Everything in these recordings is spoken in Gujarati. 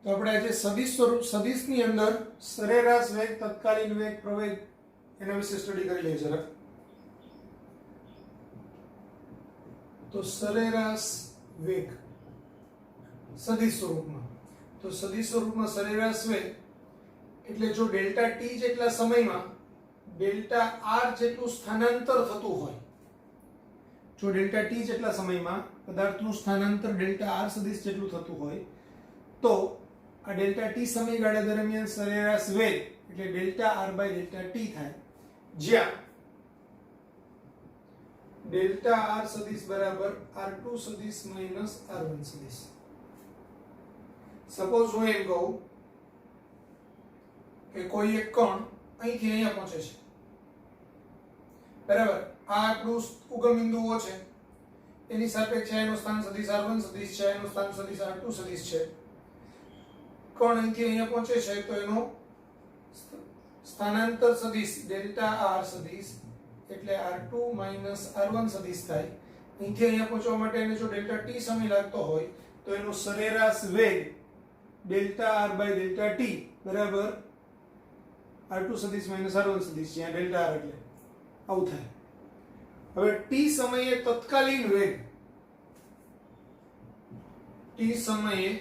તો આપણે આજે સદિશ સ્વરૂપ સદિશની અંદર સરેરાશ વેગ, તત્કાલીન વેગ, પ્રવેગ એના વિશે સ્ટડી કરી લઈએ જરા. તો સરેરાશ વેગ સદિશ સ્વરૂપમાં, તો સદિશ સ્વરૂપમાં સરેરાશ વેગ એટલે જો ડેલ્ટા ટી જેટલા સમયમાં ડેલ્ટા આર જેટલું સ્થાનાંતર થતું હોય, જો ડેલ્ટા ટી જેટલા સમયમાં પદાર્થનું સ્થાનાંતર ડેલ્ટા આર સદિશ જેટલું થતું હોય તો આ ડેલ્ટા ટી સમયગાળા દરમિયાન સરેરાશ વેગ એટલે delta R by delta T થાય, જ્યાં ડેલ્ટા આર સદિશ બરાબર r2 સદિશ માઈનસ r1 સદિશ. સપોઝ હું એમ કહું કે કોઈ એક કણ અહીંથી અહીંયા પહોંચે છે, બરાબર. આ આપણું ઉગમ બિંદુઓ છે, એની સાપેક્ષે એનું સ્થાન સદિશ r1 સદિશ છે, એનું સ્થાન સદિશ r2 સદિશ છે. કણ અહીંથી અહીંયા પહોંચે છે તો એનો સ્થાનાંતર સદિશ ડેલ્ટા આર સદિશ એટલે r2 r1 સદિશ થાય. અહીંથી અહીંયા પહોંચવા માટે એને જો ડેલ્ટા ટી સમય લાગતો હોય તો એનો સરેરાશ વેગ delta R by delta T બરાબર r2 સદિશ r1 સદિશ, જ્યાં ડેલ્ટા આર એટલે આવું થાય. હવે ટી સમયે તત્કાલીન વેગ, ટી સમયે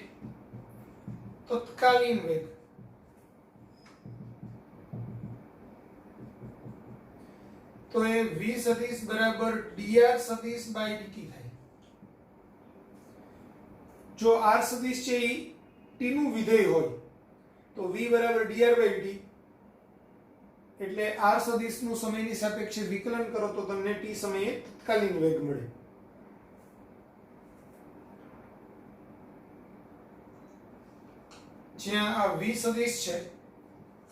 તત્કાલીન વેગ તો એ v સદિશ બરાબર dr સદિશ બાય dt થાય. જો r સદિશ છે એ t નું વિધેય હોય તો v બરાબર dr બાય dt એટલે r સદિશ નું સમયની સાપેક્ષે વિકલન કરો તો તમને t સમયે તત્કાલીન વેગ મળે. જ્યાં આ v સદિશ છે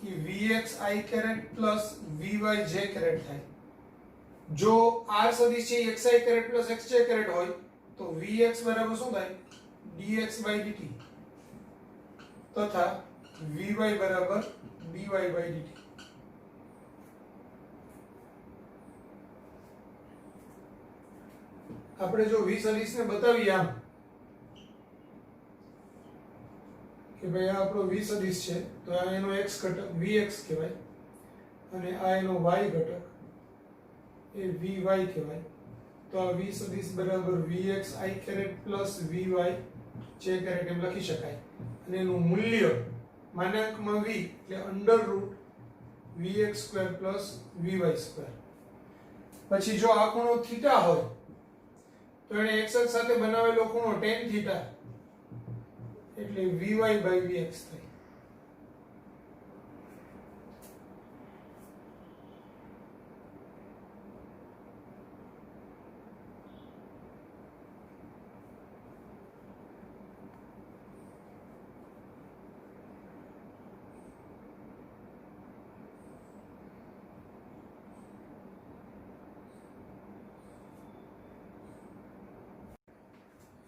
એ vx i caret plus vy j caret થાય. જો r સદિશ છે xi caret plus xj caret હોય તો vx બરાબર શું થાય dx બાય dt તથા vy બરાબર dy બાય dt. આપણે જો v સદિશને બતાવીએ આમ કે ભાઈ આ આપણો v સદિશ છે તો આ એનો x ઘટક vx કહેવાય અને આ એનો y ઘટક એ vy કહેવાય. તો આ v સદિશ બરાબર vx i caret plus vy j caret એમ લખી શકાય અને એનું મૂલ્ય માનાંકમાં v એટલે under root vx square plus vy square. પછી જો આ ખૂણો થીટા હોય તો એને x અક્ષ સાથે બનાવેલો ખૂણો tan થીટા એટલે vy બાય vx થાય.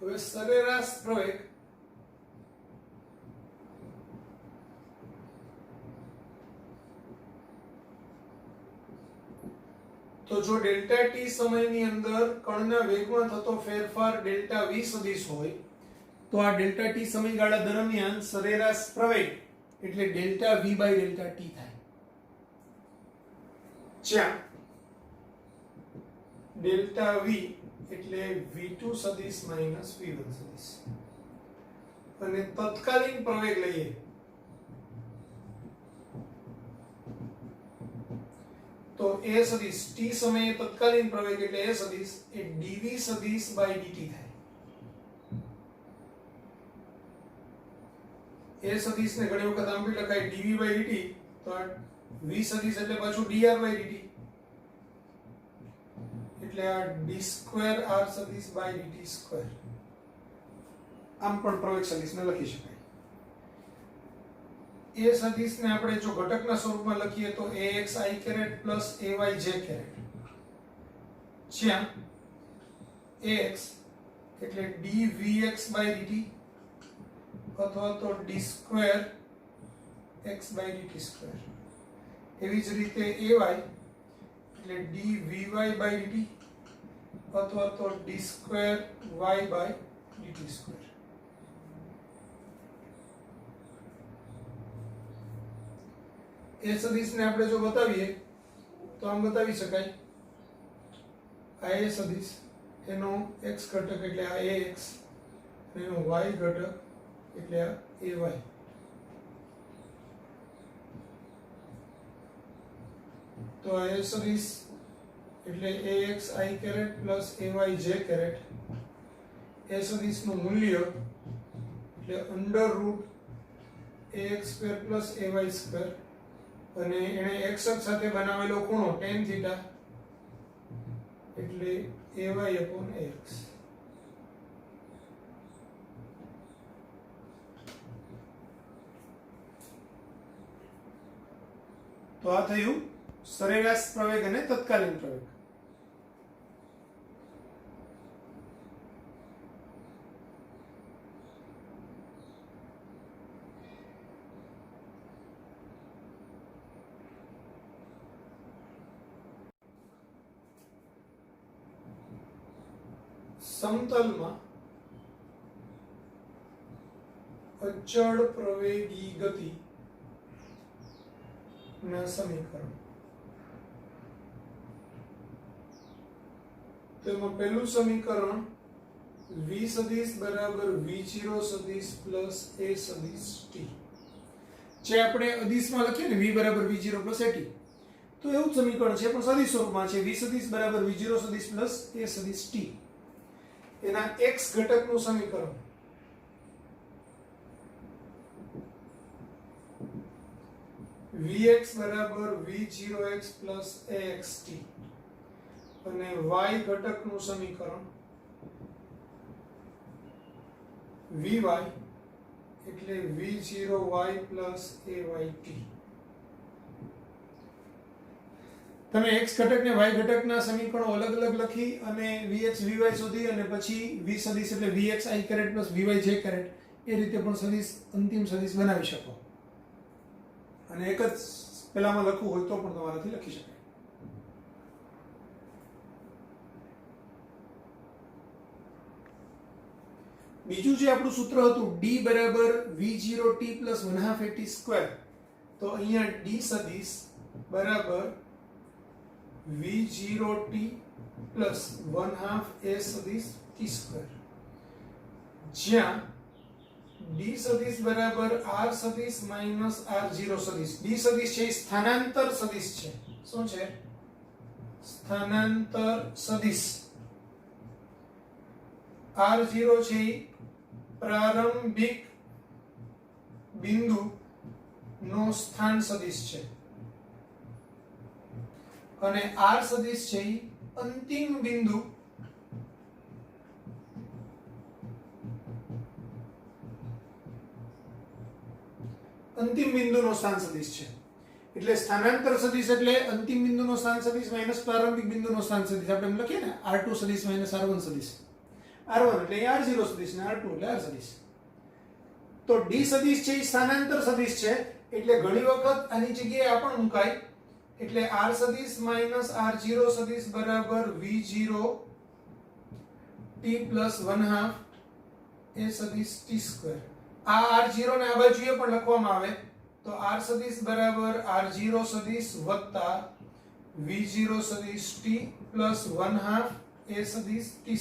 હવે સરેરાશ પ્રવેગ તો જો ડેલ્ટા ટી સમયની અંદર કણના વેગમાં થતો ફેરફાર ડેલ્ટા v સદિશ હોય તો આ ડેલ્ટા ટી સમયગાળા દરમિયાન સરેરાશ પ્રવેગ એટલે delta v by delta T થાય, જ્યાં ડેલ્ટા v એટલે v2 સદિશ માઈનસ v1 સદિશ. અને તત્કાલીન પ્રવેગ લઈએ તો a સદિશ t સમયે તત્કાલીન પ્રવેગ એટલે a સદિશ એ dv સદિશ બાય dt થાય. a સદિશને ઘણી વખત આમ બી લખાય dv બાય dt, તો આ v સદિશ એટલે પાછું dr બાય dt એટલે આ d સ્ક્વેર r સદિશ બાય dt સ્ક્વેર. આમ પણ પ્રવેગ સદિશને લખી શકાય. a સદિશને આપણે જો ઘટકના સ્વરૂપમાં લખીએ તો ax i caret plus ay j caret, જ્યાં ax એટલે dvx/dt અથવા તો d2 x/dt². એવી જ રીતે ay એટલે dvy/dt અથવા તો d2 y/dt². એ સદિશને આપણે જો બતાવીએ તો આમ બતાવી શકાય, આ એ સદિશ એનો x ઘટક એટલે આ ax અને એનો y ઘટક એટલે આ ay. તો આ એ સદિશ એટલે ax i caret plus ay j caret, એ સદિશનું મૂલ્ય એટલે √ax² પ્લસ ay² અને એને x અક્ષ સાથે બનાવેલો ખૂણો tan થીટા એટલે ay/ax. તો આ થયું સરેરાશ પ્રવેગ અને તત્કાલીન પ્રવેગ. સમતલમાં અચળ પ્રવેગી ગતિ ના સમીકરણ. તેમાં પહેલું સમીકરણ v સદિશ બરાબર v0 સદિશ પ્લસ a સદિશ t, જે આપણે અદિશમાં લખીએ ને v બરાબર v0 પ્લસ at, તો એવું જ સમીકરણ છે પણ સદિશ સ્વરૂપમાં છે. v સદિશ બરાબર v0 સદિશ પ્લસ a સદિશ t, એના x ઘટકનું સમીકરણ vx બરાબર v0x પ્લસ axt અને y ઘટકનું સમીકરણ vy એટલે v0y પ્લસ ayt. તમે x ઘટક ને y ઘટકના સમીકરણો અલગ અલગ લખી અને vx vy શોધી અને પછી v સદિશ એટલે vx i caret plus vy j caret એ રીતે પણ સદિશ અંતિમ સદિશ બનાવી શકો. અને એક જ પેલામાં લખવું હોય તો પણ તમારાથી લખી શકાય. બીજું જે આપણું સૂત્ર હતું d બરાબર v0t પ્લસ 1/2 at², તો અહીંયા d સદિશ બરાબર v0t પ્લસ 1/2 a સદિશ t², જ્યાં d સદિશ બરાબર r સદિશ માઈનસ r0 સદિશ. d સદિશ છે એ સ્થાનાંતર સદિશ છે. શું છે? સ્થાનાંતર સદિશ. r0 છે એ પ્રારંભિક બિંદુ નો સ્થાન સદિશ છે અને r સદિશ છે એ અંતિમ બિંદુ નો સ્થાન સદિશ છે. એટલે સ્થાનાંતર સદિશ એટલે અંતિમ બિંદુનો સ્થાન સદિશ માઈનસ પ્રારંભિક બિંદુનો સ્થાન સદિશ. આપણે એમ લખીએ ને r2 સદિશ માઈનસ r1 સદિશ. r1 એટલે r0 સદિશ ને r2 એટલે r સદિશ. તો d સદિશ છે એ સ્થાનાંતર સદિશ છે એટલે ઘણી વખત આની જગ્યાએ આ પણ મુકાય. એટલે r સદિશ માઈનસ r0 સદિશ બરાબર v0 t પ્લસ 1/2 a સદિશ t². આ r0 ને આ બાજુએ પણ લખવામાં આવે તો r સદિશ બરાબર r0 સદિશ વત્તા v0 સદિશ t પ્લસ 1/2 a સદિશ t².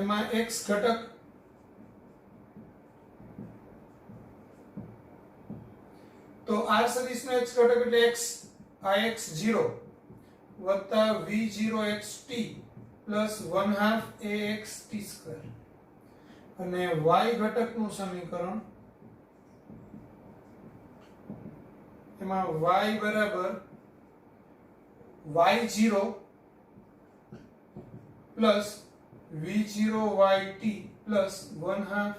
એમાં x ઘટક તો r સદિશનો x ઘટક એટલે x ix0 વત્તા v0xt પ્લસ 1/2 axt². અને y ઘટકનું સમીકરણ એમાં y બરાબર y0 plus v0yt plus 1/2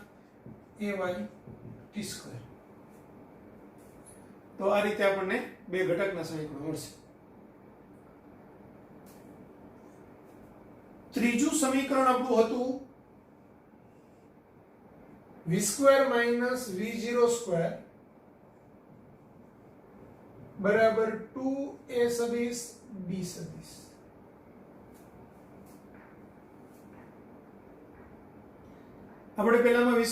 ayt². તો આ રીતે આપણને બે ઘટકના સમીકરણો મળશે. ત્રીજું સમીકરણ આપણું હતું v² - v0² બરાબર 2a સદિશ b સદિશ. આપણે પહેલામાં v²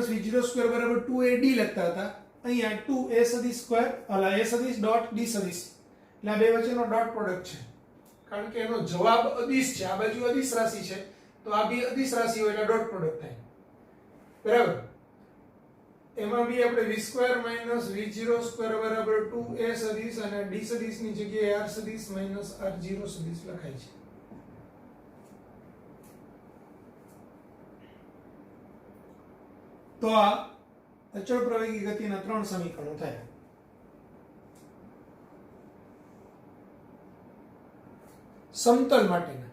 - v0² બરાબર 2ad લખતા હતા. અહીંયા 2a સદિશ સ્ક્વેર અલા a સદિશ ડોટ d સદિશ એટલે આ બે વચ્ચેનો ડોટ પ્રોડક્ટ છે, કારણ કે એનો જવાબ અદિશ છે. આ બાજુ અદિશ રાશિ છે તો આ બી અદિશ રાશિ હોય એટલે ડોટ પ્રોડક્ટ થાય. બરાબર. એમાં બી આપણે v² - v0² બરાબર 2a સદિશ અને d સદિશની જગ્યાએ r સદિશ - r0 સદિશ લખાય છે. તો આ અચળ પ્રવેગી ગતિના ત્રણ સમીકરણો થયા. સમતલ માટેના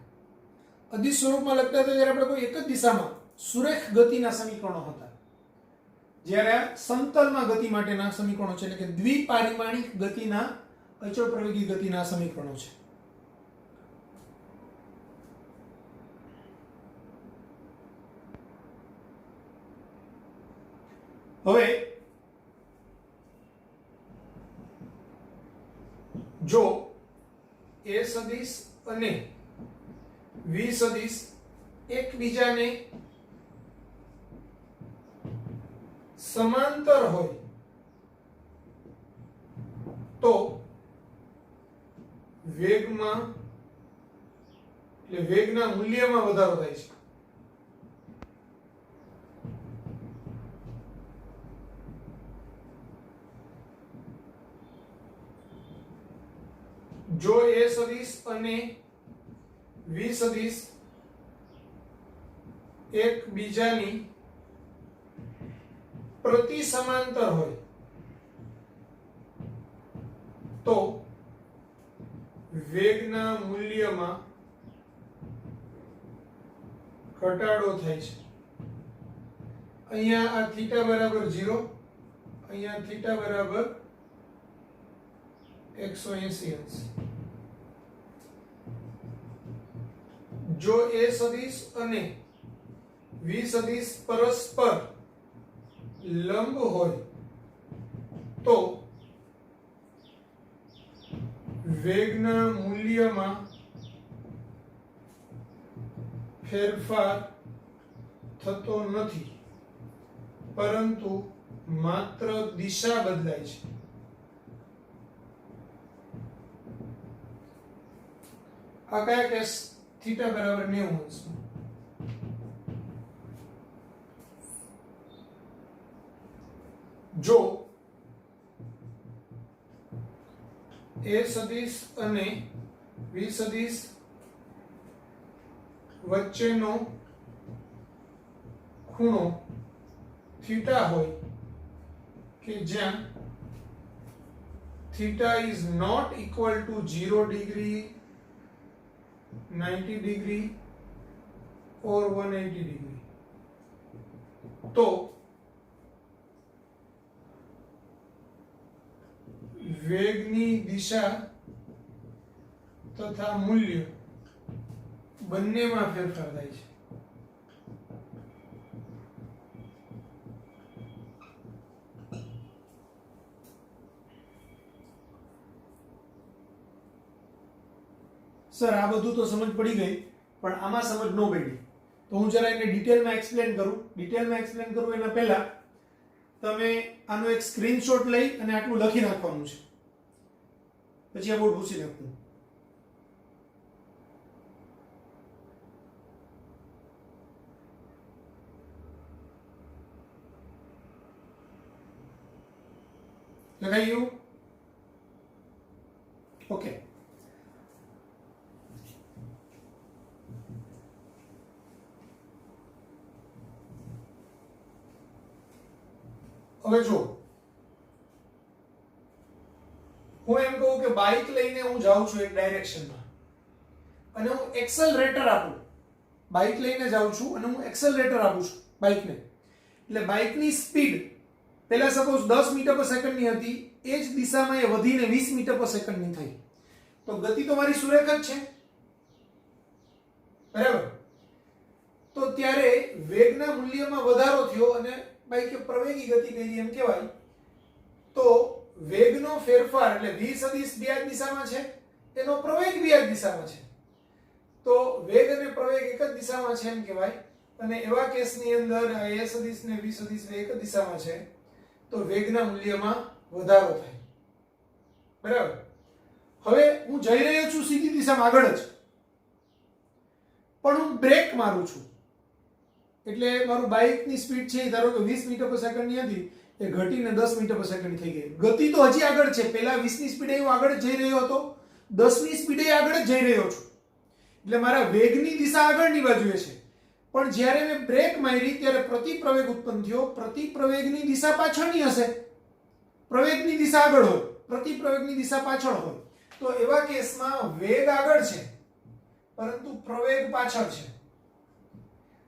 અદિશ સ્વરૂપમાં લખતા હતા જ્યારે આપણે કોઈ એક જ દિશામાં સુરેખ ગતિના સમીકરણો હતા. જ્યારે સમતલમાં ગતિ માટેના સમીકરણો છે એટલે કે દ્વિપારિમાણિક ગતિના અચળ પ્રવેગી ગતિના સમીકરણો છે. હવે જો a સદિશ અને v સદિશ એકબીજાને સમાંતર હોય તો વેગમાં એટલે વેગના મૂલ્યમાં વધારો થાય છે. જો a સદિશ અને v સદિશ એકબીજાની પ્રતિ સમાંતર હોય તો વેગના મૂલ્યમાં ઘટાડો થાય છે. અહીંયા આ થીટા બરાબર 0, અહીંયા થીટા બરાબર 180 અંશ. જો a સદિશ અને v સદિશ પરસ્પર લંબ હોય તો વેગના મૂલ્યમાં ફેરફાર થતો નથી, પરંતુ માત્ર દિશા બદલાય છે. આ કયા કેસ? થીટા બરાબર 90 અંશ. જો a સદિશ અને v સદિશ વચ્ચેનો ખૂણો થીટા હોય કે જ્યાં theta is not equal to 0 degree, 90 degree or 180 degree, તો વેગની દિશા તથા મૂલ્ય બંનેમાં ફેરફાર થાય છે. સર આ બધું તો સમજ પડી ગઈ, પણ આમાં સમજ ન પડી તો હું જરા એને ડિટેલમાં એક્સપ્લેન કરું. ડિટેલમાં એક્સપ્લેન કરું એના પહેલા તમે આનો એક સ્ક્રીનશોટ લઈ અને આટલું લખી નાખવાનું છે, પછી આ બોર્ડ ભૂસી નાખવું. લખાઈ ગયું? ઓકે. હવે જો હું એમ કહું કે બાઇક લઈને હું જાઉં છું એક ડાયરેક્શનમાં અને હું એક્સેલરેટર આપું. બાઇક લઈને જાઉં છું અને હું એક્સેલરેટર આપું છું બાઇકને, એટલે બાઇકની સ્પીડ પહેલા સપોઝ 10 મીટર પર સેકન્ડની હતી, એ જ દિશામાં એ વધીને 20 મીટર પર સેકન્ડની થઈ, તો ગતિ તો મારી સુરેખ જ છે, બરાબર. તો ત્યારે વેગના મૂલ્યમાં વધારો થયો અને બાઈકે પ્રવેગી ગતિ કરી એમ કહેવાય. તો વેગનો ફેરફાર એટલે v સદિશ બે જ દિશામાં છે, એનો પ્રવેગ બે જ દિશામાં છે, તો વેગ અને પ્રવેગ એક જ દિશામાં છે એમ કહેવાય. અને એવા કેસની અંદર a સદિશ ને v સદિશ એક જ દિશામાં છે, તો વેગના મૂલ્યમાં વધારો થાય, બરાબર. હવે હું જઈ રહ્યો છું સીધી દિશામાં આગળ જ, પણ હું બ્રેક મારું છું, એટલે મારું બાઇકની સ્પીડ છે ધારો કે 20 મીટર પર સેકન્ડની હતી, એ ઘટીને 10 મીટર પર સેકન્ડ થઈ ગઈ. ગતિ તો હજી આગળ છે, પહેલા 20 ની સ્પીડે હું આગળ જ જઈ રહ્યો હતો, 10 ની સ્પીડે આગળ જ જઈ રહ્યો છું, એટલે મારા વેગની દિશા આગળની બાજુએ છે. પણ જ્યારે મેં બ્રેક મારી ત્યારે પ્રતિપ્રવેગ ઉત્પન્ન થયો, પ્રતિપ્રવેગની દિશા પાછળની હશે, પ્રવેગની દિશા આગળ હોય, પ્રતિપ્રવેગની દિશા પાછળ હોય, તો એવા કેસમાં વેગ આગળ છે પરંતુ પ્રવેગ પાછળ છે.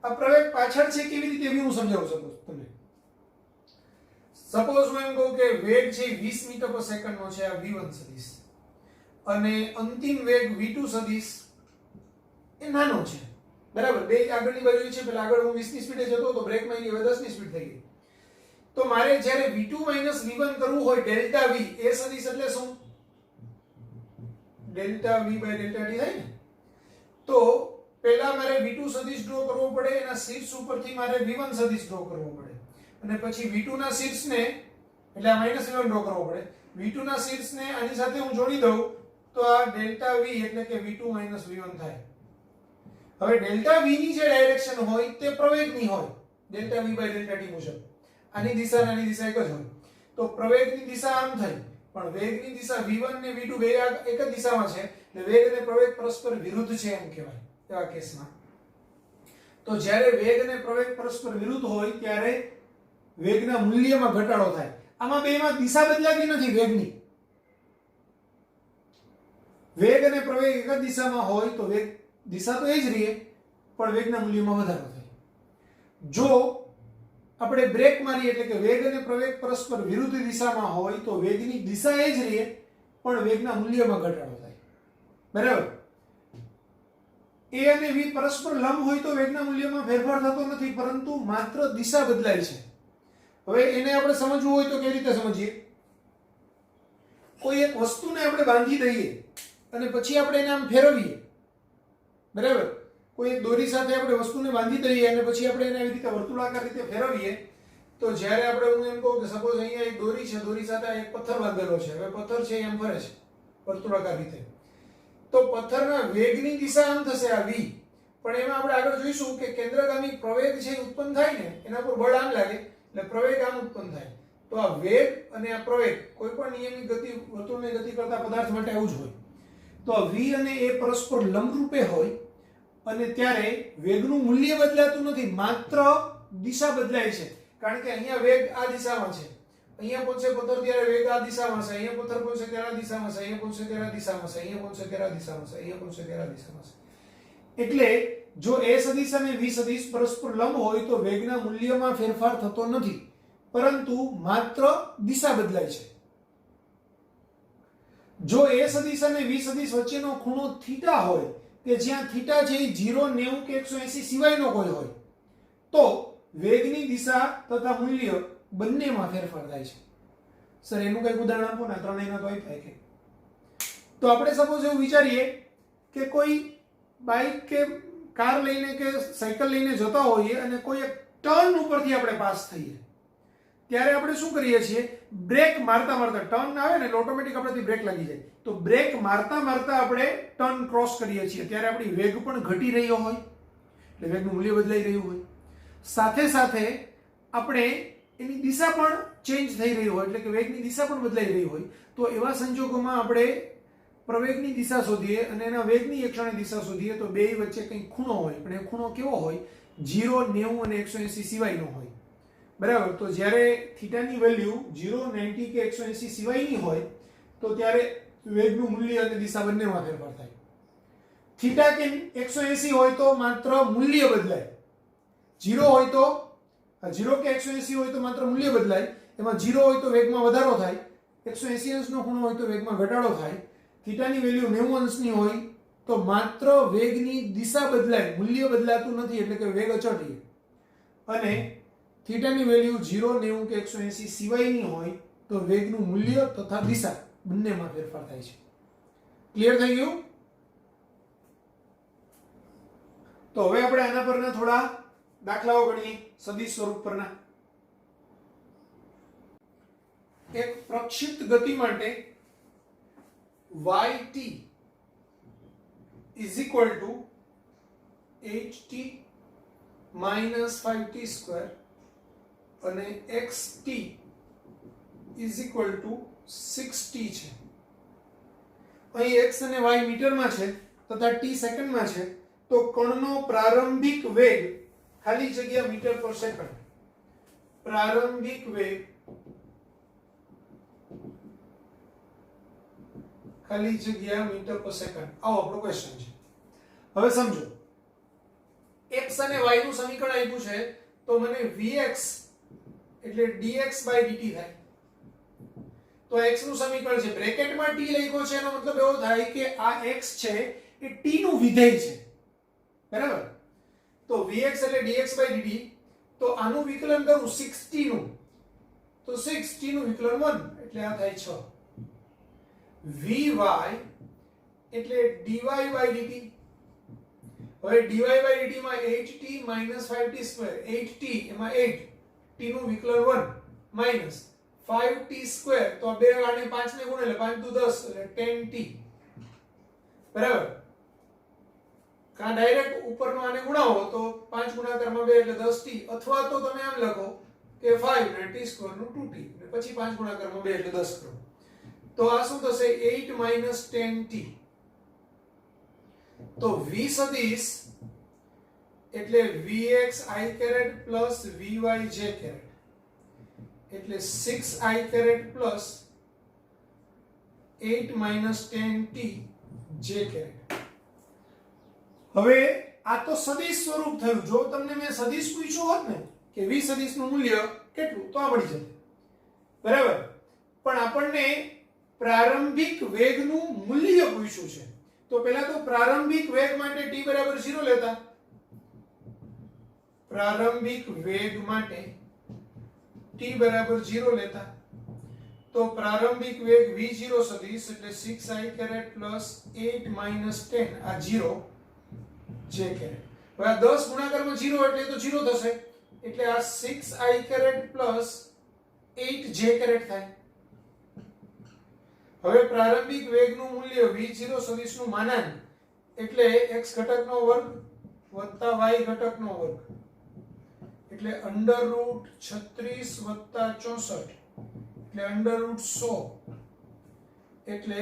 આ પ્રવેગ પાછળ છે કેવી રીતે એ હું સમજાવું છું તમને. સપોઝ હું એમ કહું કે વેગ છે 20 મીટર પર સેકન્ડનો છે આ v1 સદિશ, અને અંતિમ વેગ v2 સદિશ એ નાનો છે, બરાબર. બે આગળની બાજુ છે, પેલા આગળ હું 20 ની સ્પીડે જતો હતો, બ્રેક મારી હવે 10 ની સ્પીડ થઈ ગઈ. તો મારે જ્યારે v2 v1 કરવું હોય ડેલ્ટા v, એ સદિશ એટલે શું? Delta v by delta t થાય ને. તો પહેલા મારે v2 સદિશ ડ્રો કરવો પડે, એના શીર્ષ ઉપરથી મારે v1 સદિશ ડ્રો કરવો પડે, અને પછી v2 ના શીર્ષને એટલે આ -v1 ડ્રો કરવો પડે. v2 ના શીર્ષને આની સાથે હું જોડી દઉં તો આ ડેલ્ટા v એટલે કે v2 v1 થાય. હવે ડેલ્ટા v ની જે ડાયરેક્શન હોય તે પ્રવેગની હોય, delta v by delta t મુજબ. આની દિશા અને આની દિશા એક જ હોય, તો પ્રવેગની દિશા આમ થઈ, પણ વેગની દિશા v1 ને v2 બે એક જ દિશામાં છે, એટલે વેગ અને પ્રવેગ પરસ્પર વિરુદ્ધ છે એમ કહેવાય એવા કેસમાં. તો જ્યારે વેગ અને પ્રવેગ પરસ્પર વિરુદ્ધ હોય ત્યારે વેગના મૂલ્યમાં ઘટાડો થાય. આમાં બેમાં દિશા બદલાતી નથી વેગની. વેગ અને પ્રવેગ એક જ દિશામાં હોય તો વેગ દિશા તો એ જ રહે, પણ વેગના મૂલ્યમાં વધારો થાય. જો આપણે બ્રેક મારીએ એટલે કે વેગ અને પ્રવેગ પરસ્પર વિરુદ્ધ દિશામાં હોય તો વેગની દિશા એ જ રહે, પણ વેગના મૂલ્યમાં ઘટાડો થાય, બરાબર. a અને v પરસ્પર લંબ હોય તો વેગના મૂલ્યમાં ફેરફાર થતો નથી, પરંતુ માત્ર દિશા બદલાય છે. હવે એને આપણે સમજવું હોય તો કેવી રીતે સમજીએ? કોઈ એક વસ્તુને આપણે બાંધી દઈએ અને પછી આપણે એને આમ ફેરવીએ, બરાબર. કોઈ એક દોરી સાથે આપણે વસ્તુને બાંધી દઈએ અને પછી આપણે એને આવી રીતે વર્તુળાકાર રીતે ફેરવીએ, તો જ્યારે આપણે હું એમ કહું કે સપોઝ અહીંયા એક દોરી છે, દોરી સાથે એક પથ્થર બાંધેલો છે, હવે પથ્થર છે એમ ફરે છે વર્તુળાકાર રીતે, તો પથ્થરના વેગની દિશા આમ થશે આ v, પણ એમાં આપણે આગળ જોઈશું કે કેન્દ્રગામી પ્રવેગ છે ઉત્પન્ન થાય ને એના પર બળ આમ લાગે એટલે પ્રવેગ આમ ઉત્પન્ન થાય. તો આ વેગ અને આ પ્રવેગ કોઈ પણ નિયમિત ગતિ વર્તુળની ગતિ કરતા પદાર્થ માટે આવું જ હોય. તો આ v અને a પરસ્પર લંબરૂપે હોય અને ત્યારે વેગનું મૂલ્ય બદલાતું નથી, માત્ર દિશા બદલાય છે. કારણ કે અહીંયા વેગ આ દિશામાં છે, અહીંયા પહોંચે પથ્થર ત્યારે વેગ આ દિશામાં છે, અહીંયા પથ્થર પહોંચે ત્યારે આ દિશામાં છે, અહીંયા પહોંચે ત્યારે આ દિશામાં છે, અહીંયા પહોંચે ત્યારે આ દિશામાં છે, અહીંયા પહોંચે ત્યારે આ દિશામાં છે. એટલે જો a સદિશ અને v સદિશ પરસ્પર લંબ હોય તો વેગના મૂલ્યમાં ફેરફાર થતો નથી, પરંતુ માત્ર દિશા બદલાય છે. જો a સદિશ અને v સદિશ વચ્ચેનો ખૂણો થીટા હોય કે જ્યાં થીટા છે એ 0, 90 કે 180 સિવાયનો કોઈ હોય, તો વેગની દિશા તથા મૂલ્ય બંનેમાં ફેરફાર થાય છે. સર એનું કઈક ઉદાહરણ આપો ને, ત્રણેયના તો થાય કે. તો આપણે સપોઝ એવું વિચારીએ કે કોઈ બાઇક કે કાર લઈને કે સાયકલ લઈને જતા હોઈએ અને કોઈ એક ટર્ન ઉપરથી આપણે પાસ થઈએ, ત્યારે આપણે શું કરીએ છીએ? બ્રેક મારતા મારતા, ટર્ન આવે ને એટલે ઓટોમેટિક આપણાથી બ્રેક લાગી જાય, તો બ્રેક મારતા મારતા આપણે ટર્ન ક્રોસ કરીએ છીએ, ત્યારે આપણી વેગ પણ ઘટી રહ્યો હોય, એટલે વેગનું મૂલ્ય બદલાઈ રહ્યું હોય, સાથે સાથે આપણે એની દિશા પણ ચેન્જ થઈ રહી હોય, એટલે કે વેગની દિશા પણ બદલાઈ રહી હોય. તો એવા સંજોગોમાં આપણે પ્રવેગની દિશા શોધીએ અને એના વેગની એક ક્ષણે દિશા શોધીએ તો બે વચ્ચે કંઈક ખૂણો હોય, પણ એ ખૂણો કેવો હોય? 0, 90 અને 180 સિવાયનો હોય, બરાબર. તો જ્યારે થીટાની વેલ્યુ 0, 90 કે 180 સિવાયની હોય તો ત્યારે વેગનું મૂલ્ય અને દિશા બંનેમાં ફેરફાર થાય. થીટા કે 180 હોય તો માત્ર મૂલ્ય બદલાય, 0 હોય તો 0 કે 180 હોય તો માત્ર મૂલ્ય બદલાય, એમાં 0 હોય તો વેગમાં વધારો થાય, 180 અંશનો ખૂણો હોય તો વેગમાં ઘટાડો થાય, થીટાની વેલ્યુ 90 અંશની હોય તો માત્ર વેગની દિશા બદલાય, મૂલ્ય બદલાતું નથી, એટલે કે વેગ અચળ રહે. અને થીટાની વેલ્યુ 0, 90 કે 180 સિવાયની હોય તો વેગનું મૂલ્ય તથા દિશા બંનેમાં ફેરફાર થાય છે. ક્લિયર થઈ ગયું? તો હવે આપણે આના પરના થોડા દાખલાઓ ગણીએ, સદિશ સ્વરૂપ પરના. એક પ્રક્ષિપ્ત ગતિ માટે yt is equal to 8t minus 5t square અને xt is equal to 6t છે. અહીં x અને y મીટરમાં છે તથા t સેકન્ડમાં છે, તો કણનો પ્રારંભિક વેગ ખાલી જગ્યા મીટર પર સેકન્ડ, પ્રારંભિક વેગ ખાલી જગ્યા મીટર પર સેકન્ડ, આવો આપણો ક્વેશ્ચન છે. હવે સમજો, x અને y નું સમીકરણ આપ્યું છે તો મને vx એટલે dx dt થાય. તો x નું સમીકરણ છે, બ્રેકેટમાં t લખ્યો છે, એનો મતલબ એવો થાય કે આ x છે એ t નું વિધેય છે, બરાબર? તો vx એટલે dx dt, તો આનું વિકલન કરું 6t નું, તો 6t નું વિકલન 1 એટલે આ થાય 6. vy એટલે dy dt, હવે dy dt માં 8t 5t સ્ક્વેર, 8t એમાં 8 t નું વિકલન 1 માઈનસ 5t સ્ક્વેર, તો આ બે આને 5 ને ગુણે એટલે 5 દુ 10 એટલે 10t, બરાબર? કા ડાયરેક્ટ ઉપરનો આને ગુણાવો તો 5 ગુણાકારમાં 2 એટલે 10t, અથવા તો તમે આમ લખો કે 5 ને t સ્ક્વેર નું 2t અને પછી 5 ગુણાકારમાં 2 એટલે 10 કરો. તો આ શું થશે? 8 minus 10t. તો v સદિશ એટલે vx i caret plus vy j caret એટલે 6i caret plus 8 minus 10t j caret. હવે આ તો સદિશ સ્વરૂપ થયું. જો તમને મેં સદિશ પૂછ્યું હોત ને કે v સદિશ નું મૂલ્ય કેટલું, તો આ મળી જશે, બરાબર? પણ આપણને પ્રારંભિક વેગનું મૂલ્ય પૂછ્યું છે, તો પહેલા તો પ્રારંભિક વેગ માટે t બરાબર 0 લેતા. પ્રારંભિક વેગ માટે t બરાબર 0 લેતા, તો પ્રારંભિક વેગ v0 સદિશ એટલે 6i caret plus 8 minus 10 આ 0 j caret. હવે આ 10 ગુણાકારમાં 0 એટલે તો 0 થશે, એટલે આ 6i caret plus 8 j caret થાય. હવે પ્રારંભિક વેગનું મૂલ્ય v0 સદિશનું માનાંક એટલે x ઘટકનો વર્ગ વત્તા y ઘટકનો વર્ગ એટલે √36 વત્તા 64 એટલે √100 એટલે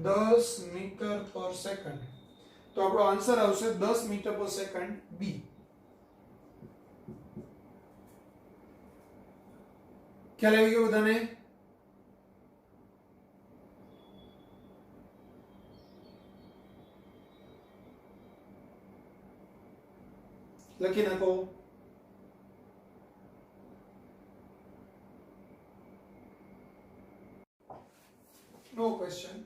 10 મીટર પર સેકન્ડ. તો આપણો આન્સર આવશે 10 મીટર પર સેકન્ડ b. ખ્યાલ આવી ગયો બધાને? લખી નાખો. No question.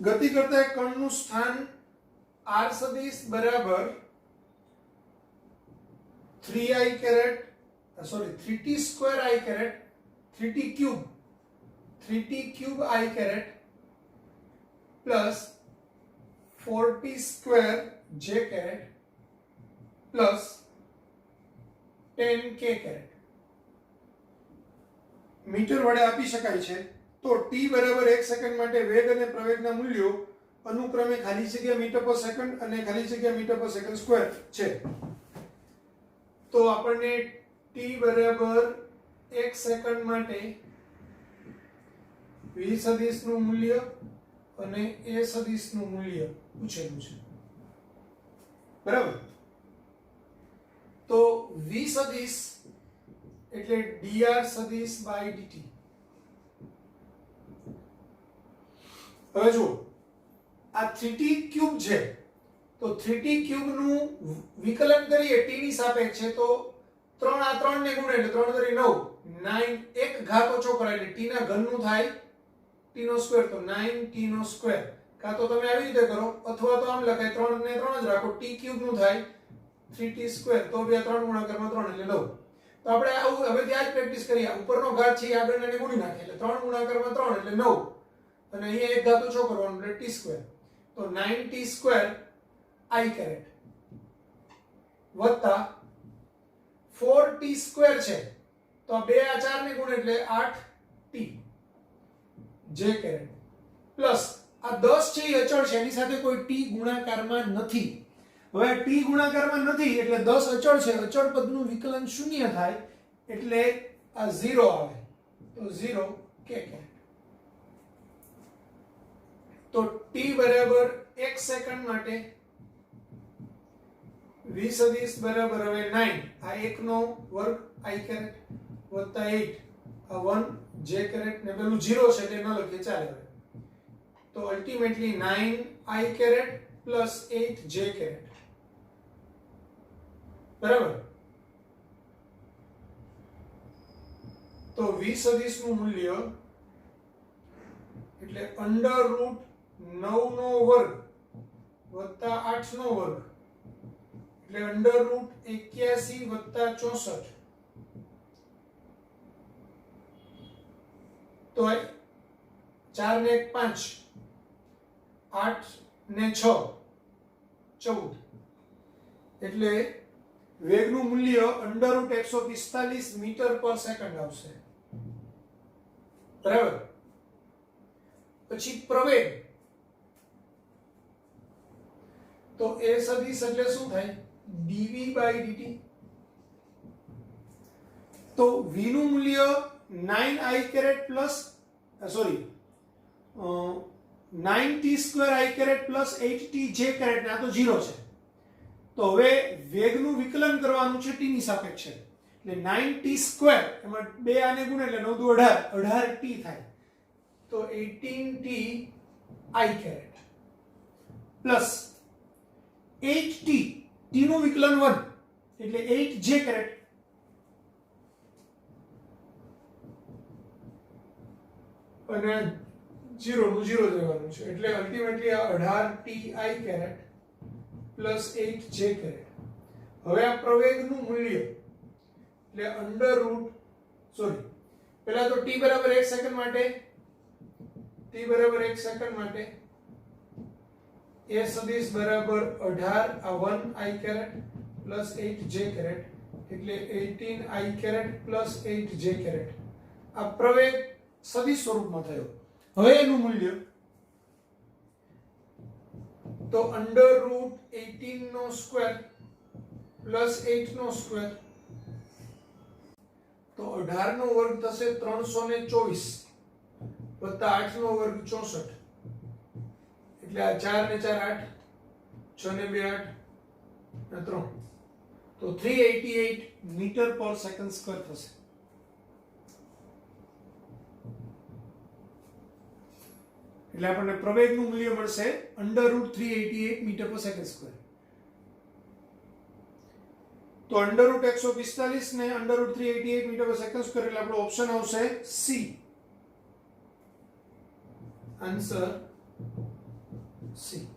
ગતિ કરતા એક કણનું સ્થાન r સદિશ બરાબર 3t square i caret 3t cube i caret plus 4t square j caret plus 10k caret metre વડે આપી શકાય છે. તો t બરાબર 1 સેકન્ડ માટે વેગ અને પ્રવેગના મૂલ્યો અનુક્રમે ખાલી જગ્યા મીટર પર સેકન્ડ અને ખાલી જગ્યા મીટર પર સેકન્ડ સ્ક્વેર છે. તો આપણને t બરાબર 1 સેકન્ડ માટે v સદિશનું મૂલ્ય અને a સદિશનું મૂલ્ય પૂછેલું છે, બરાબર? તો v સદિશ એટલે dr સદિશ by dt. હવે જો આ 3t ક્યુબ છે, તો 3t ક્યુબ નું વિકલન કરીએ t ની સાપેક્ષે તો 3 આ 3 ને ગુણે એટલે 3 તરી 9 9 એક ઘાત ઓછો કરાય એટલે t ના ઘનનું થાય t નો સ્ક્વેર તો 9t નો સ્ક્વેર કાં તો તમે આવી રીતે કરો અથવા તો આમ લખાય 3 ને 3 જ રાખો t ક્યુબ નું થાય 3t સ્ક્વેર તો બે 3 ગુણાકારમાં 3 એટલે 9 તો આપણે આવું હવે ત્યાં જ પ્રેક્ટિસ કરીએ ઉપરનો ઘાત છે એ આગળ ને ગુણી નાખીએ એટલે 3 ગુણાકારમાં 3 એટલે 9 અને અહીંયા એક ઘાત ઓછો કરવાનો એટલે t સ્ક્વેર તો 9t સ્ક્વેર i કેરેટ વત્તા 4t સ્ક્વેર છે તો આ 2 આ 4 ને ગુણે એટલે 8t j કેરેટ પ્લસ આ 10 છે એ અચળ છે એની સાથે કોઈ t ગુણાકારમાં નથી હવે t ગુણાકારમાં નથી એટલે 10 અચળ છે અચળ પદનું વિકલન શૂન્ય થાય એટલે આ 0 આવે તો 0 k કેરેટ તો t બરાબર 1 સેકન્ડ માટે v સદિશ બરાબર હવે 9 આ 1 નો વર્ગ i કેરેટ વત્તા 8 આ 1 j કેરેટ ને પેલું 0 છે એટલે ન લખીએ ચાલે હવે તો ultimately 9 i caret plus 8 j caret બરાબર તો v સદિશ નું મૂલ્ય એટલે અંડર રૂટ 9 નો વર્ગ વત્તા 8 નો વર્ગ એટલે અંડર રૂટ 81 વત્તા 64 તો 4 ને 1 5 8 ને 6 14 એટલે વેગનું મૂલ્ય અંડર રૂટ 145 મીટર પર સેકન્ડ આવશે બરાબર પછી પ્રવેગ તો એ સદિશ એટલે શું થાય dv dt તો v નું મૂલ્ય 9i caret plus sorry 9t square i caret plus 8t j caret ને આ તો 0 છે તો હવે વેગનું વિકલન કરવાનું છે t ની સાપેક્ષે એટલે 9t સ્ક્વેર એમાં 2 આને ગુણે એટલે 9 દુ 18 18t થાય તો 18t i caret plus 8t t નું વિકલન 1 એટલે 8j કેરેટ અને 0 નું 0 લેવાનું છે એટલે અલ્ટિમેટલી આ 18t i caret plus 8j caret હવે આ પ્રવેગનું મૂલ્ય એટલે અંડર રૂટ સોરી પહેલા તો t બરાબર 1 સેકન્ડ માટે t બરાબર 1 સેકન્ડ માટે a સદિશ બરાબર 18 આ 1i caret plus 8j caret એટલે 18i caret plus 8j caret આ પ્રવેગ સદિશ સ્વરૂપમાં થયો હવે એનું મૂલ્ય તો અંડર રૂટ 18 નો સ્ક્વેર પ્લસ 8 નો સ્ક્વેર તો 18 નો વર્ગ થશે 324 વત્તા 8 નો વર્ગ 64 એટલે આ 4 ને 4 8 6 ને 2 8 ને 3 તો 388 મીટર પર સેકન્ડ સ્ક્વેર થશે એટલે આપણને પ્રવેગનું મૂલ્ય મળશે અંડર રૂટ 388 મીટર પર સેકન્ડ સ્ક્વેર તો અંડર રૂટ 145 ને અંડર રૂટ 388 મીટર પર સેકન્ડ સ્ક્વેર એટલે આપણો ઓપ્શન આવશે સી આન્સર સી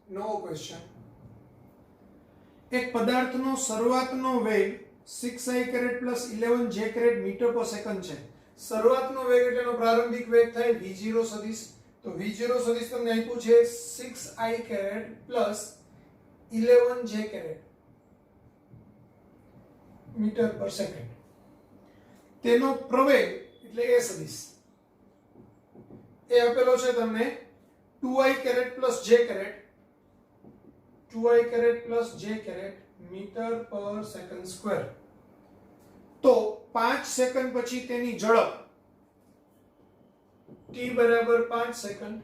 નવો ક્વેશ્ચન એક પદાર્થનો શરૂઆતનો વેગ 6i caret plus 11j caret metre પર સેકન્ડ છે શરૂઆતનો વેગ એટલે એનો પ્રારંભિક વેગ થાય v0 સદિશ તો v0 સદિશ તમને આપ્યું છે 6i caret plus 11j caret metre પર સેકન્ડ તેનો પ્રવેગ એટલે a સદિશ એ આપેલો છે તમને 2i caret plus j caret 2i caret plus j caret metre પર સેકન્ડ સ્ક્વેર તો 5 સેકન્ડ પછી તેની ઝડપ t બરાબર 5 સેકન્ડ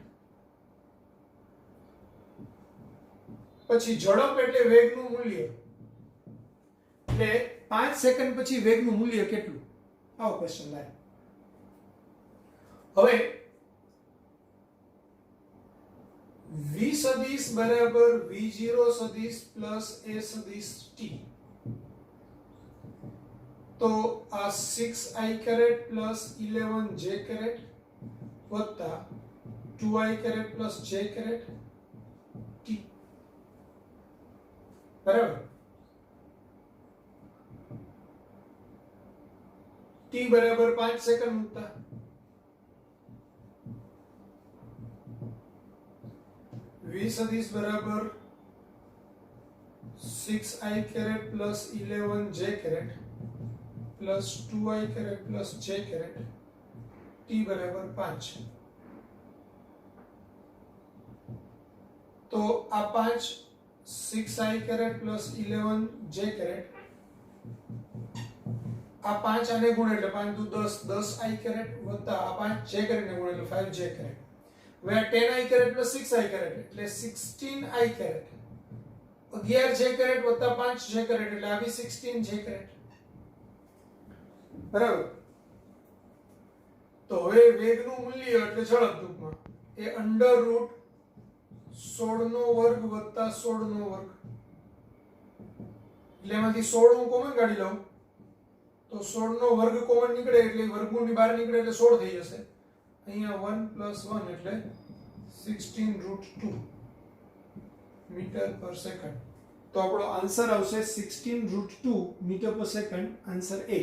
પછી ઝડપ એટલે વેગનું મૂલ્ય એટલે 5 સેકન્ડ પછી વેગનું મૂલ્ય કેટલું આવો ક્વેશ્ચન લાય હવે v સદિશ બરાબર v0 સદિશ પ્લસ a સદિશ t, તો આ 6i caret plus 11j caret વત્તા 2i caret plus j caret t, બરાબર. t બરાબર 5 સેકન્ડ મૂકતા v સદિશ બરાબર 6i caret plus 11j caret plus 2i caret plus j caret t બરાબર 5. તો આ 5 6i caret plus 11j caret, આ 5 આને ગુણે એટલે 5 દુ 10, 10i કેરેટ વત્તા આ 5j કેરેટ ને ગુણે એટલે 5j કેરેટ. હવે આ 10i caret plus 6i caret એટલે 16i કેરેટ, 11j કેરેટ વત્તા 5j કેરેટ એટલે આ બી 16j કેરેટ, બરાબર. તો હવે વેગનું મૂલ્ય એટલે ઝડપ ટૂંકમાં એ અંડર રૂટ 16 નો વર્ગ વત્તા 16 નો વર્ગ, એટલે એમાંથી 16 હું કોમન કાઢી લઉં તો 16 નો વર્ગ કોમન નીકળે એટલે વર્ગમૂળની બહાર નીકળે એટલે 16 થઈ જશે. અહીંયા 1 + 1 એટલે 16√2 મીટર પર સેકન્ડ. તો આપણો આન્સર આવશે 16√2 મીટર પર સેકન્ડ, આન્સર એ.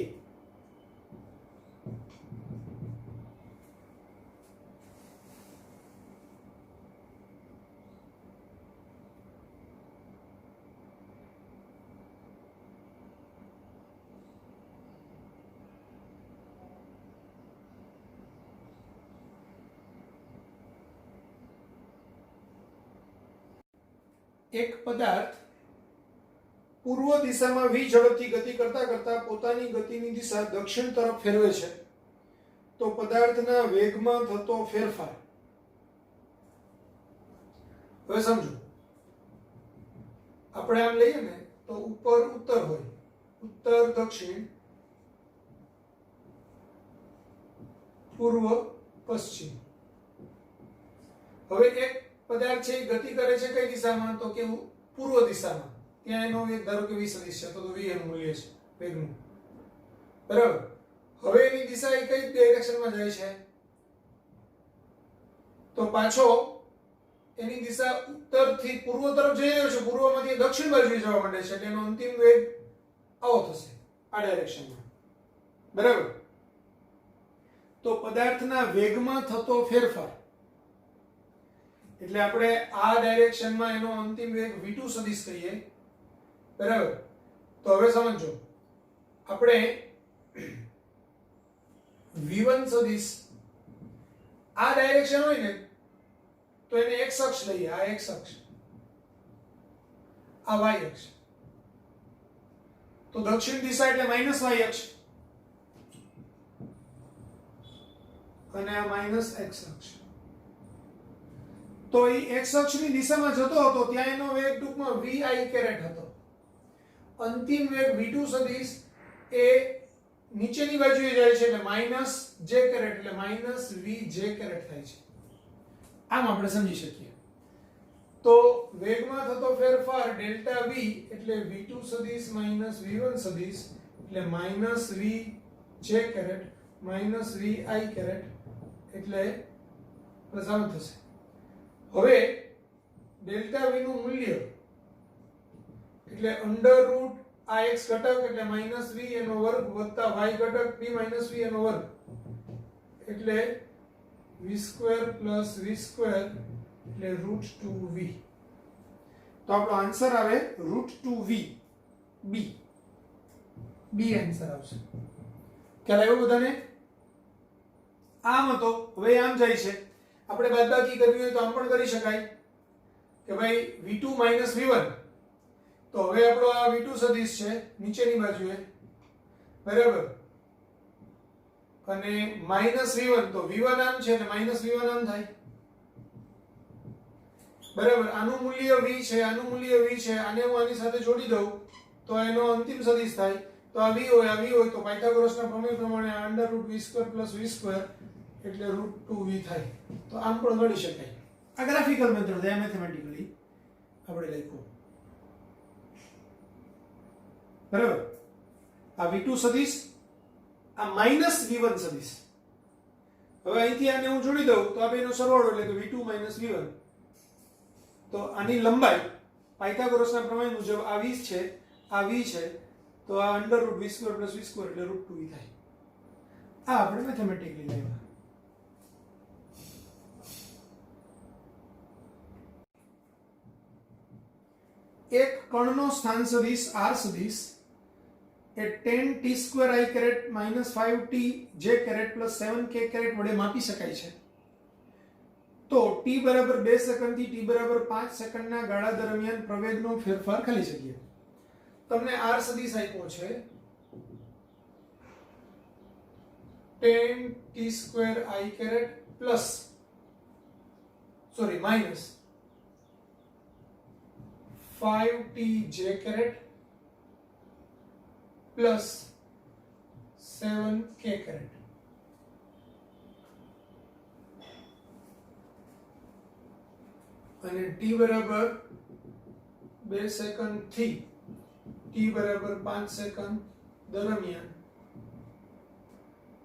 એક પદાર્થ પૂર્વ દિશામાં v ઝડપથી ગતિ કરતા કરતા પોતાની ગતિની દિશા દક્ષિણ તરફ ફેરવે છે, તો પદાર્થના વેગમાં થતો ફેરફાર. હવે સમજો, આપણે આમ લઈએ ને તો ઉપર ઉત્તર હોય, ઉત્તર દક્ષિણ પૂર્વ પશ્ચિમ. હવે એક પદાર્થ છે ગતિ કરે છે કઈ દિશામાં, તો કે પૂર્વ દિશામાં. ત્યાં એનો વેગ ધારો કે v સદિશ છે, તો v એનું મૂલ્ય છે વેગનું, બરાબર. હવે એની દિશા એ કઈ ડાયરેક્શનમાં જાય છે, તો પાછો એની દિશા ઉત્તરથી પૂર્વ તરફ જઈ રહ્યો છે, પૂર્વમાંથી દક્ષિણ બાજુએ જવા માંડે છે, એટલે એનો અંતિમ વેગ આવો થશે, આ ડાયરેક્શનમાં, બરાબર. તો પદાર્થના વેગમાં થતો ફેરફાર એટલે આપણે આ ડાયરેક્શનમાં એનો અંતિમ વેગ v2 સદિશ કહીએ, બરાબર. તો હવે સમજો, આપણે v1 સદિશ આ ડાયરેક્શન હોય ને તો એને x અક્ષ લઈએ, આ x અક્ષ, આ y અક્ષ. તો દક્ષિણ દિશા એટલે -y અક્ષ અને આ -x અક્ષ. તો એ x અક્ષની દિશામાં જતો હતો ત્યાં એનો વેગ ટૂંકમાં vi કેરેટ હતો. અંતિમ વેગ v2 સદિશ એ નીચેની બાજુએ જાય છે એટલે -j કેરેટ એટલે -vj કેરેટ થાય છે. આમ આપણે સમજી શકીએ. તો વેગમાં થતો ફેરફાર ડેલ્ટા v એટલે v2 સદિશ v1 સદિશ એટલે -vj કેરેટ -vi કેરેટ એટલે પ્રસાર થશે. હવે ડેલ્ટા v નું મૂલ્ય એટલે અંડર રૂટ આ x ઘટક એટલે -v એનો વર્ગ વત્તા y ઘટક b -v એનો વર્ગ એટલે v² + v² એટલે √2v. તો આપણો આન્સર આવે √2v, b આન્સર આવશે. ખ્યાલ આવ્યો બધાને? આમ હતો, હવે આમ જાય છે. આપણે બાદબાકી કરવી હોય તો આમ પણ કરી શકાય કે ભાઈ v2 - v1. તો હવે આપણો આ v2 સદિશ છે નીચેની બાજુએ, બરાબર, અને -v1 તો v1 આમ છે એટલે -v1 આમ થાય, બરાબર. આનું મૂલ્ય v છે, આનું મૂલ્ય v છે, આને હું આની સાથે જોડી દઉં તો એનો અંતિમ સદિશ થાય. તો આ v હોય તો પાયથાગોરસના પ્રમેય પ્રમાણે √v² + v² એટલે √2v થાય. તો આમ પણ ગણી શકાય. આ ગ્રાફિકલ મેથડ છે, મેથેમેટિકલી આપણે લખ્યું બરાબર. આ v2 સદિશ, આ માઈનસ v1 સદિશ. હવે અહીંથી આને હું જોડી દઉં તો આ બેનો સરવાળો એટલે કે v2 માઈનસ v1. તો આની લંબાઈ પાયથાગોરસના પ્રમેય મુજબ આ 20 છે, આ v છે, તો આ under route v square plus v square એટલે રૂટ 2v થાય. આ આપણે મેથેમેટિકલી લાવ્યા. એક કણનો સ્થાન સદિશ r સદિશ એ 10t² i caret minus 5t j caret plus 7k caret વડે માપી શકાય છે. તો t બરાબર 2 સેકન્ડ થી t બરાબર 5 સેકન્ડના ગાળા દરમિયાન પ્રવેગનો ફેરફાર ખાલી શકીએ. તમને r સદિશ આપ્યો છે 10t² i caret plus minus 5t j caret plus 7k caret. અને t બરાબર 2 સેકન્ડ થી t બરાબર 5 સેકન્ડ દરમિયાન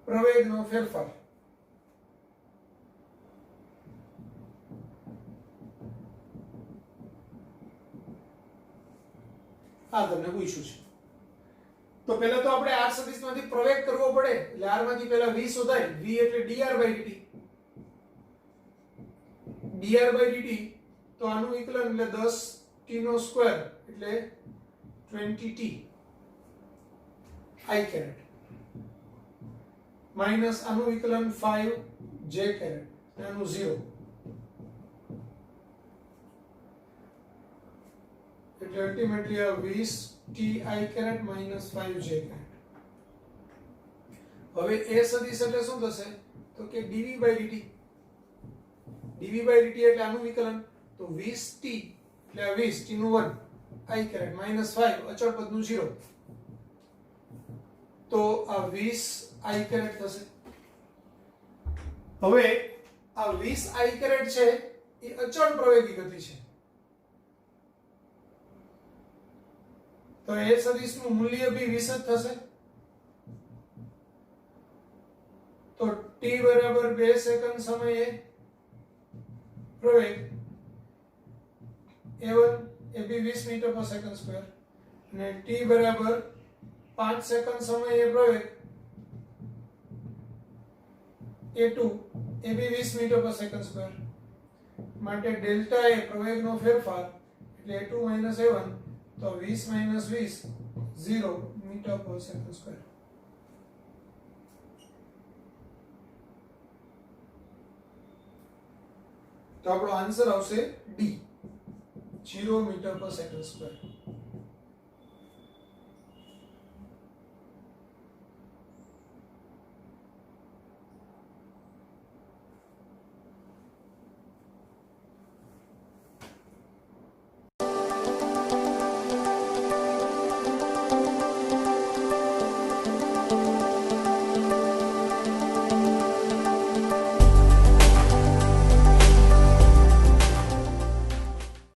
પ્રવેગનો ફેરફાર. આ તમને પૂછ્યું છે. તો પહેલા તો આપણે r સદિશમાંથી પ્રવેગ કરવો પડે, એટલે r માંથી પહેલા v શોધાય. v એટલે dr/dt. dr/dt તો આનું વિકલન એટલે 10t નો સ્ક્વેર એટલે 20t i કેરેટ માઈનસ આનું વિકલન 5j કેરેટ અને આનું 0 એટલે અલ્ટિમેટલી આ 20t i caret minus 5j caret. હવે a સદિશ એટલે શું થશે તો કે dv/dt. dv/dt એટલે આનું વિકલન તો 20t એટલે આ 20 t નું 1 i કેરેટ માઈનસ 5 અચળ પદનું 0 તો આ 20 i કેરેટ થશે. હવે આ 20 i કેરેટ છે એ અચળ પ્રવેગી ગતિ છે. તો એ સદિશનું મૂલ્ય બી 20 જ થશે. તો t બરાબર 2 સેકન્ડ સમયે પ્રવેગ a1 એ બી 20 મીટર પર સેકન્ડ સ્ક્વેર અને t બરાબર 5 સેકન્ડ સમયે પ્રવેગ a2 એ બી 20 મીટર પર સેકન્ડ સ્ક્વેર. માટે ડેલ્ટા એ પ્રવેગનો ફેરફાર એટલે a2 માઈનસ a1 તો 20 માઈનસ 20 0 મીટર પર સેકન્ડ સ્ક્વેર. તો આપણો આન્સર આવશે ડી 0 મીટર પર સેકન્ડ સ્ક્વેર.